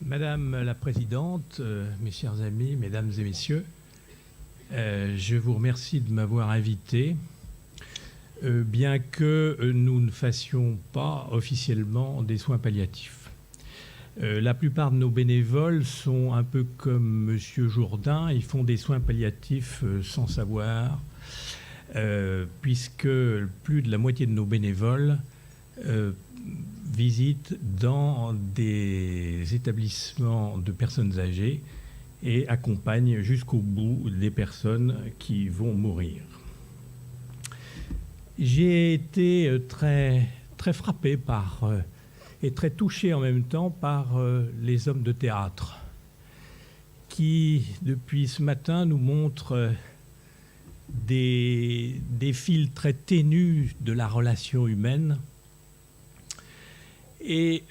Madame la Présidente, mes chers amis, Mesdames et Messieurs, je vous remercie de m'avoir invité, bien que nous ne fassions pas officiellement des soins palliatifs. La plupart de nos bénévoles sont un peu comme Monsieur Jourdain, ils font des soins palliatifs sans savoir, puisque plus de la moitié de nos bénévoles visitent dans des établissements de personnes âgées et accompagnent jusqu'au bout des personnes qui vont mourir. J'ai été très frappé et très touché en même temps par les hommes de théâtre qui, depuis ce matin, nous montrent des fils très ténus de la relation humaine. Et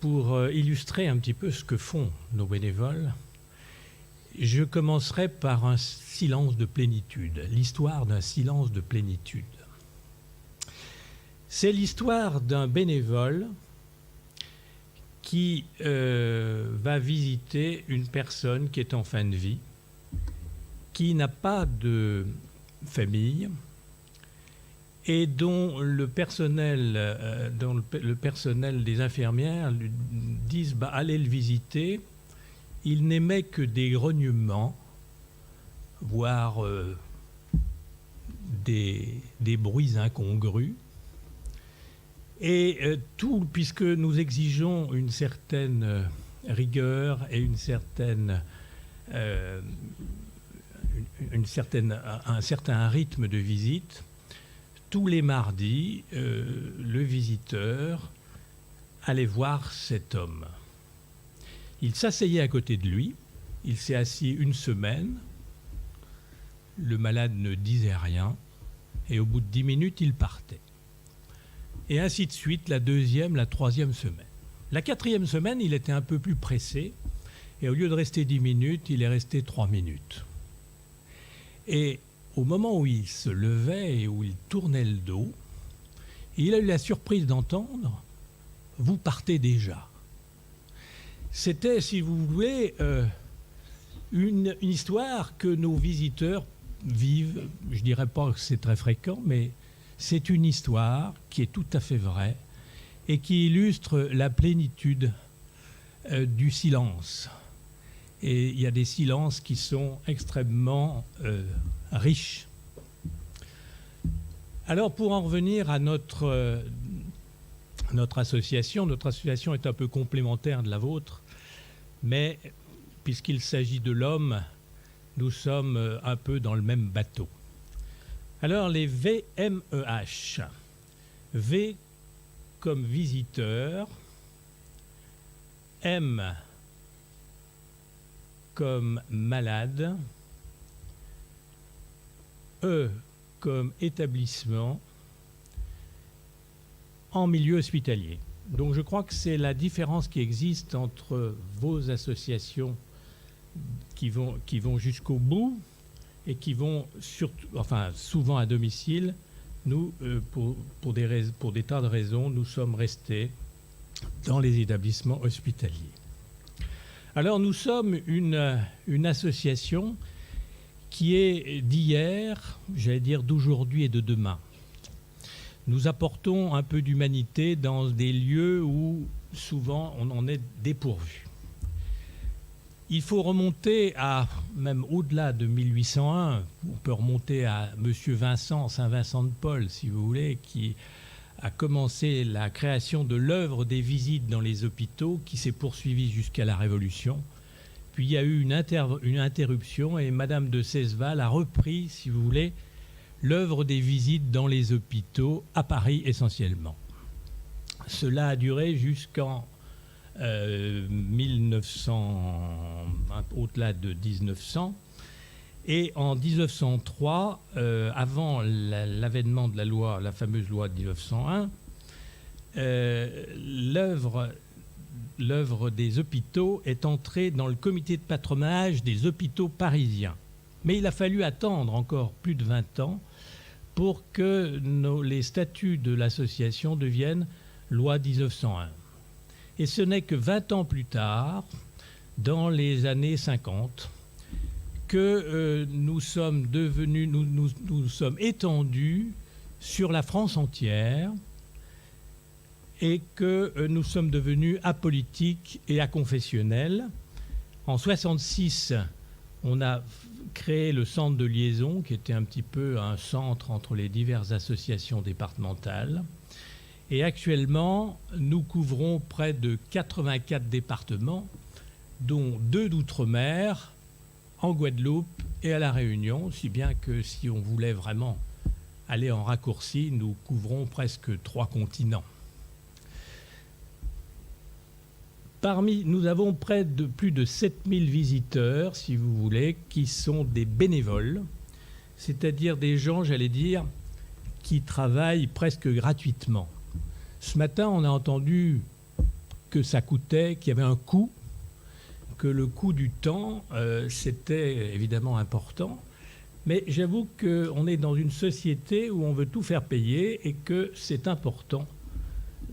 pour illustrer un petit peu ce que font nos bénévoles, je commencerai par un silence de plénitude, l'histoire d'un silence de plénitude. C'est l'histoire d'un bénévole qui va visiter une personne qui est en fin de vie, qui n'a pas de famille, et dont le personnel des infirmières lui disent allez le visiter. Il n'émet que des grognements, voire des bruits incongrus. Et tout, puisque nous exigeons une certaine rigueur et un certain rythme de visite, tous les mardis, le visiteur allait voir cet homme. Il s'asseyait à côté de lui, il s'est assis une semaine, le malade ne disait rien, et au bout de 10 minutes, il partait. Et ainsi de suite, la deuxième, la troisième semaine. La quatrième semaine, il était un peu plus pressé, et au lieu de rester 10 minutes, il est resté 3 minutes. Et au moment où il se levait et où il tournait le dos, il a eu la surprise d'entendre « Vous partez déjà ». C'était, si vous voulez, une histoire que nos visiteurs vivent. Je ne dirais pas que c'est très fréquent, mais c'est une histoire qui est tout à fait vraie et qui illustre la plénitude du silence. Et il y a des silences qui sont extrêmement riches. Alors, pour en revenir à notre association est un peu complémentaire de la vôtre, mais puisqu'il s'agit de l'homme, nous sommes un peu dans le même bateau. Alors, les VMEH. V comme visiteur, M comme malade, E comme établissement en milieu hospitalier. Donc je crois que c'est la différence qui existe entre vos associations qui vont jusqu'au bout et qui vont souvent à domicile. Nous, pour des tas de raisons, nous sommes restés dans les établissements hospitaliers. Alors nous sommes une association qui est d'hier, j'allais dire d'aujourd'hui et de demain. Nous apportons un peu d'humanité dans des lieux où souvent on en est dépourvu. Il faut remonter même au-delà de 1801, on peut remonter à M. Vincent, Saint-Vincent de Paul, si vous voulez, qui a commencé la création de l'œuvre des visites dans les hôpitaux, qui s'est poursuivie jusqu'à la Révolution. Puis il y a eu une interruption et Madame de Cesval a repris, si vous voulez, l'œuvre des visites dans les hôpitaux, à Paris essentiellement. Cela a duré jusqu'en 1900, au-delà de 1900. Et en 1903, avant l'avènement de la fameuse loi de 1901, l'œuvre des hôpitaux est entrée dans le comité de patronage des hôpitaux parisiens. Mais il a fallu attendre encore plus de 20 ans pour que les statuts de l'association deviennent loi 1901. Et ce n'est que 20 ans plus tard, dans les années 50, que nous sommes étendus sur la France entière et que nous sommes devenus apolitiques et aconfessionnels. En 1966, on a créé le centre de liaison, qui était un petit peu un centre entre les diverses associations départementales. Et actuellement, nous couvrons près de 84 départements, dont 2 d'outre-mer, en Guadeloupe et à La Réunion, si bien que si on voulait vraiment aller en raccourci, nous couvrons presque 3 continents. Nous avons plus de 7000 visiteurs, si vous voulez, qui sont des bénévoles, c'est-à-dire des gens, j'allais dire, qui travaillent presque gratuitement. Ce matin, on a entendu que ça coûtait, qu'il y avait un coût, que le coût du temps, c'était évidemment important. Mais j'avoue qu'on est dans une société où on veut tout faire payer et que c'est important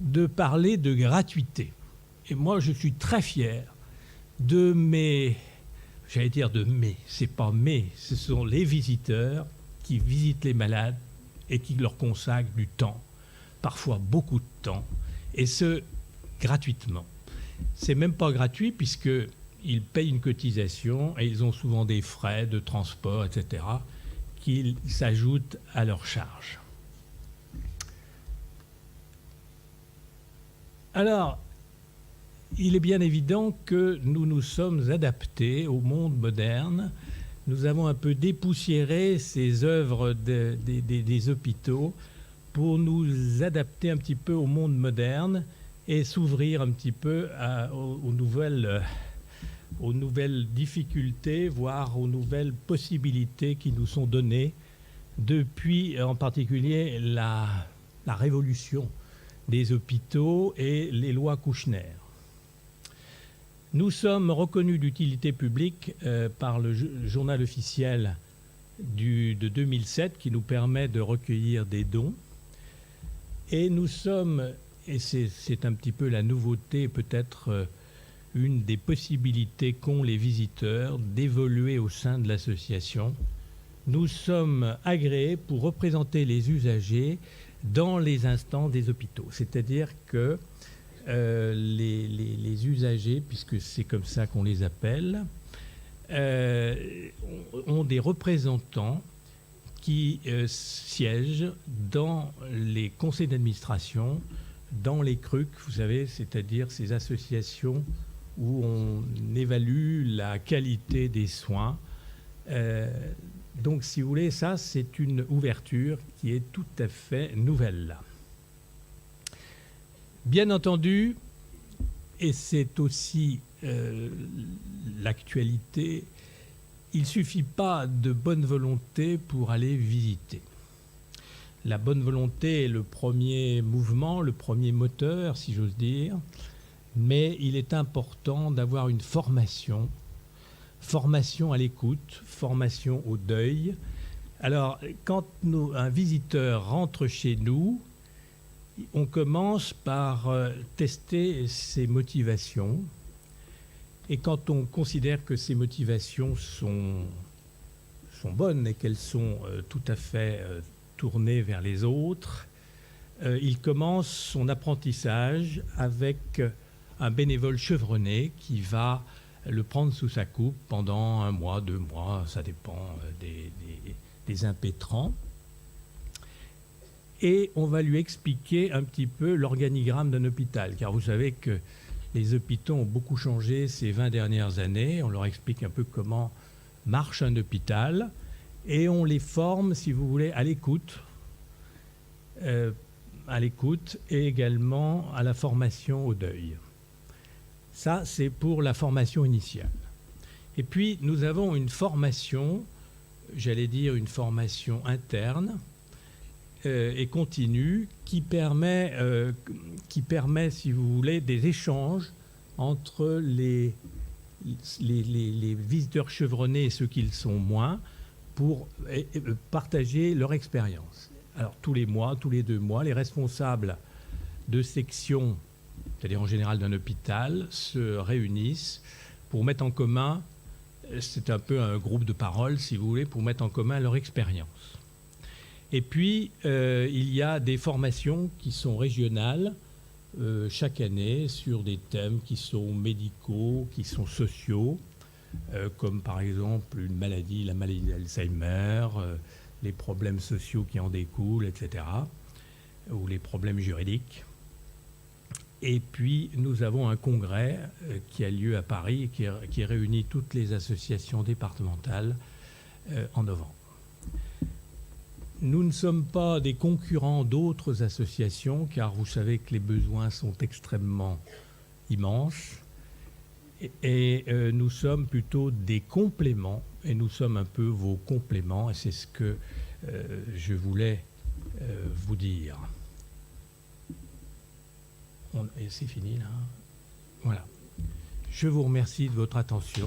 de parler de gratuité. Et moi, je suis très fier de ce sont les visiteurs qui visitent les malades et qui leur consacrent du temps, parfois beaucoup de temps, et ce, gratuitement. C'est même pas gratuit puisqu'ils payent une cotisation et ils ont souvent des frais de transport, etc., qui s'ajoutent à leur charge. Alors, il est bien évident que nous nous sommes adaptés au monde moderne. Nous avons un peu dépoussiéré ces œuvres des hôpitaux pour nous adapter un petit peu au monde moderne et s'ouvrir un petit peu aux nouvelles difficultés, voire aux nouvelles possibilités qui nous sont données depuis, en particulier, la révolution des hôpitaux et les lois Kouchner. Nous sommes reconnus d'utilité publique par le journal officiel de 2007 qui nous permet de recueillir des dons. Et nous sommes, et c'est un petit peu la nouveauté, peut-être une des possibilités qu'ont les visiteurs d'évoluer au sein de l'association, nous sommes agréés pour représenter les usagers dans les instances des hôpitaux. C'est-à-dire que les usagers, puisque c'est comme ça qu'on les appelle, ont des représentants qui siègent dans les conseils d'administration, dans les CRUC, vous savez, c'est-à-dire ces associations où on évalue la qualité des soins. Donc, si vous voulez, ça, c'est une ouverture qui est tout à fait nouvelle là. Bien entendu, et c'est aussi l'actualité, il ne suffit pas de bonne volonté pour aller visiter. La bonne volonté est le premier mouvement, le premier moteur, si j'ose dire, mais il est important d'avoir une formation à l'écoute, formation au deuil. Alors, quand un visiteur rentre chez nous, on commence par tester ses motivations. Et quand on considère que ces motivations sont bonnes et qu'elles sont tout à fait tournées vers les autres, il commence son apprentissage avec un bénévole chevronné qui va le prendre sous sa coupe pendant 1 mois, 2 mois, ça dépend des impétrants. Et on va lui expliquer un petit peu l'organigramme d'un hôpital, car vous savez que les hôpitaux ont beaucoup changé ces 20 dernières années. On leur explique un peu comment marche un hôpital et on les forme, si vous voulez, à l'écoute et également à la formation au deuil. Ça, c'est pour la formation initiale. Et puis, nous avons une formation, j'allais dire une formation interne et continue qui permet, si vous voulez, des échanges entre les visiteurs chevronnés et ceux qui le sont moins pour partager leur expérience. Alors, tous les mois, tous les 2 mois, les responsables de section, c'est-à-dire en général d'un hôpital, se réunissent pour mettre en commun, c'est un peu un groupe de parole, si vous voulez, pour mettre en commun leur expérience. Et puis, il y a des formations qui sont régionales chaque année sur des thèmes qui sont médicaux, qui sont sociaux, comme par exemple la maladie d'Alzheimer, les problèmes sociaux qui en découlent, etc., ou les problèmes juridiques. Et puis, nous avons un congrès qui a lieu à Paris et qui réunit toutes les associations départementales en novembre. Nous ne sommes pas des concurrents d'autres associations, car vous savez que les besoins sont extrêmement immenses. Et nous sommes plutôt des compléments, et nous sommes un peu vos compléments, et c'est ce que je voulais vous dire. Et c'est fini là. Voilà. Je vous remercie de votre attention.